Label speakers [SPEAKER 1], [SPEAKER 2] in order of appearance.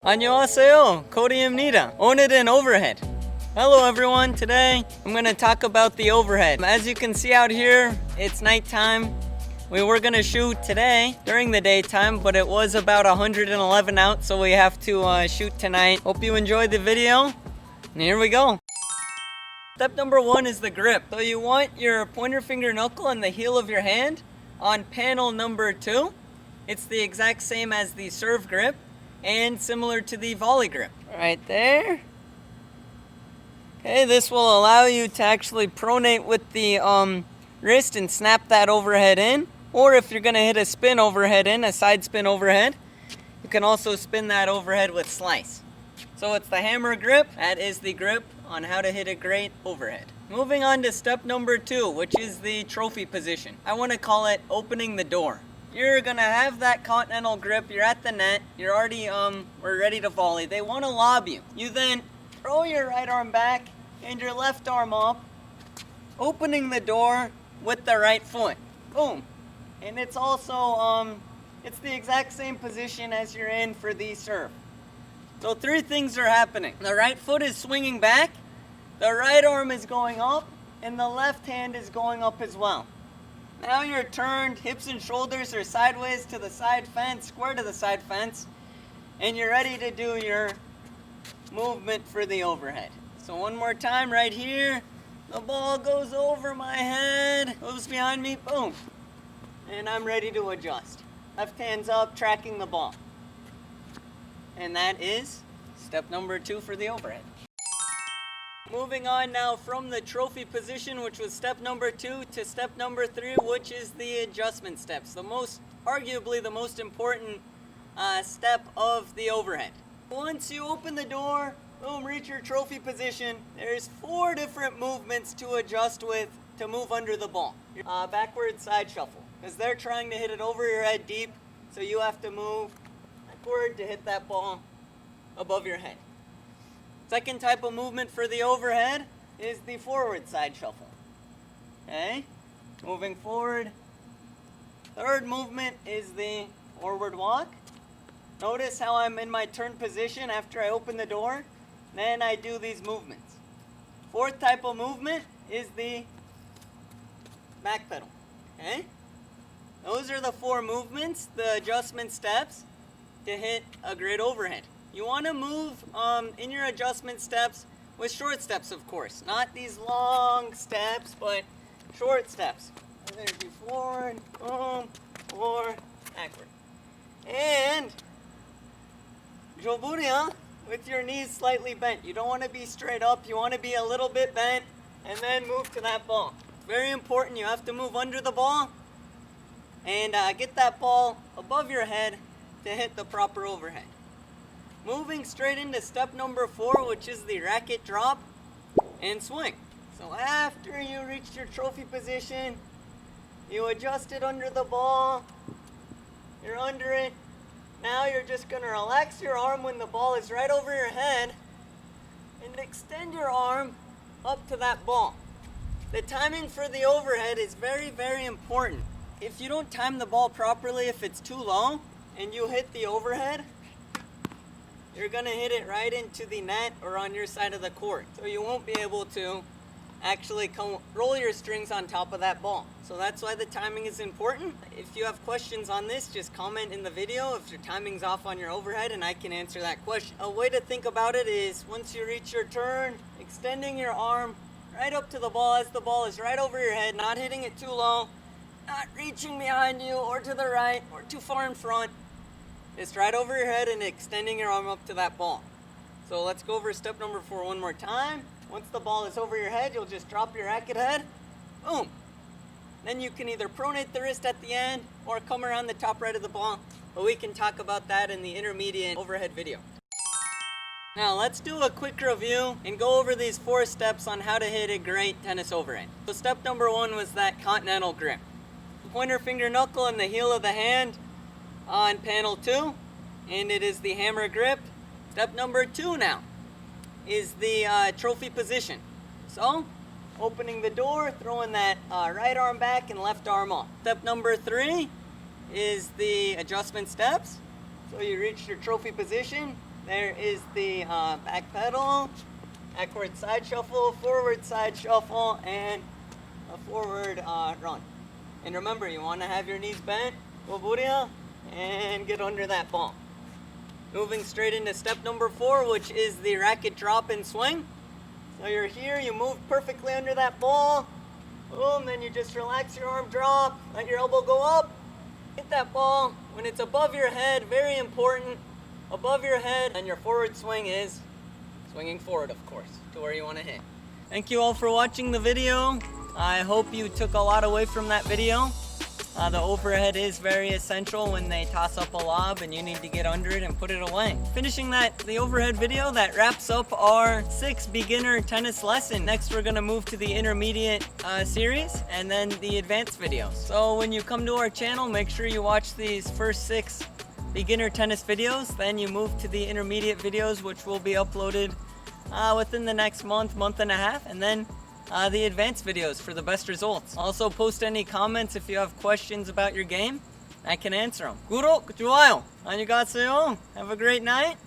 [SPEAKER 1] 안녕하세요, Cody입니다. 오늘은 overhead. Hello everyone, today I'm going to talk about the overhead. As you can see out here, it's nighttime. We were going to shoot today during the daytime, but it was about 111 out, so we have to shoot tonight. Hope you enjoyed the video, and here we go. Step number 1 is the grip. So you want your pointer finger knuckle and the heel of your hand on panel number 2. It's the exact same as the serve grip and similar to the volley grip. Right there. Okay, this will allow you to actually pronate with the wrist and snap that overhead in. Or if you're gonna hit a spin overhead in, a side spin overhead, you can also spin that overhead with slice. So it's the hammer grip. That is the grip on how to hit a great overhead. Moving on to step number 2, which is the trophy position. I wanna call it opening the door. You're gonna have that continental grip, you're at the net, you're already we're ready to volley. They wanna lob you. You then throw your right arm back and your left arm up, opening the door with the right foot. Boom. And it's also it's the exact same position as you're in for the serve. So 3 things are happening. The right foot is swinging back, the right arm is going up, and the left hand is going up as well. Now you're turned, hips and shoulders are sideways to the side fence, square to the side fence, and you're ready to do your movement for the overhead. So one more time right here, the ball goes over my head, goes behind me, boom, and I'm ready to adjust. Left hand's up, tracking the ball. And that is step number 2 for the overhead. Moving on now from the trophy position, which was step number 2, to step number 3, which is the adjustment steps. Arguably the most important step of the overhead. Once you open the door, boom, reach your trophy position, there's 4 different movements to adjust with to move under the ball. Backward side shuffle, because they're trying to hit it over your head deep, so you have to move backward to hit that ball above your head. Second type of movement for the overhead is the forward side shuffle. Okay, moving forward. Third movement is the forward walk. Notice how I'm in my turn position after I open the door. Then I do these movements. Fourth type of movement is the back pedal. Okay, those are the 4 movements, the adjustment steps to hit a great overhead. You want to move in your adjustment steps with short steps, of course. Not these long steps, but short steps. Whether it be forward, boom, or backward. And joburia with your knees slightly bent. You don't want to be straight up. You want to be a little bit bent and then move to that ball. Very important. You have to move under the ball and get that ball above your head to hit the proper overhead. Moving straight into step number 4, which is the racket drop and swing. So after you reach your trophy position, you adjust it under the ball, you're under it. Now you're just going to relax your arm when the ball is right over your head and extend your arm up to that ball. The timing for the overhead is very, very important. If you don't time the ball properly, if it's too low and you hit the overhead, you're gonna hit it right into the net or on your side of the court. So you won't be able to actually roll your strings on top of that ball. So that's why the timing is important. If you have questions on this, just comment in the video if your timing's off on your overhead and I can answer that question. A way to think about it is once you reach your turn, extending your arm right up to the ball as the ball is right over your head, not hitting it too low, not reaching behind you or to the right or too far in front. Just right over your head and extending your arm up to that ball. So let's go over step number 4 one more time. Once the ball is over your head, you'll just drop your racket head. Boom. Then you can either pronate the wrist at the end or come around the top right of the ball. But we can talk about that in the intermediate overhead video. Now let's do a quick review and go over these 4 steps on how to hit a great tennis overhead. So step number 1 was that continental grip. Pointer finger knuckle and the heel of the hand on panel 2, and it is the hammer grip. Step number 2 now is the trophy position. So opening the door, throwing that right arm back and left arm up. Step number 3 is the adjustment steps. So you reach your trophy position, there is the back pedal, backward side shuffle, forward side shuffle, and a forward run. And remember, you want to have your knees bent, and get under that ball. Moving straight into step number 4, which is the racket drop and swing. So you're here, you move perfectly under that ball. Boom, then you just relax your arm, drop, let your elbow go up. Hit that ball when it's above your head, very important. Above your head, and your forward swing is swinging forward, of course, to where you want to hit. Thank you all for watching the video. I hope you took a lot away from that video. The overhead is very essential when they toss up a lob and you need to get under it and put it away. Finishing the overhead video, that wraps up our 6 beginner tennis lesson. Next, we're gonna move to the intermediate series and then the advanced videos. So when you come to our channel, make sure you watch these first 6 beginner tennis videos. Then you move to the intermediate videos, which will be uploaded within the next month and a half. And then the advanced videos for the best results. Also post any comments if you have questions about your game. I can answer them. 구독, 좋아요. 안녕히 가세요. Have a great night.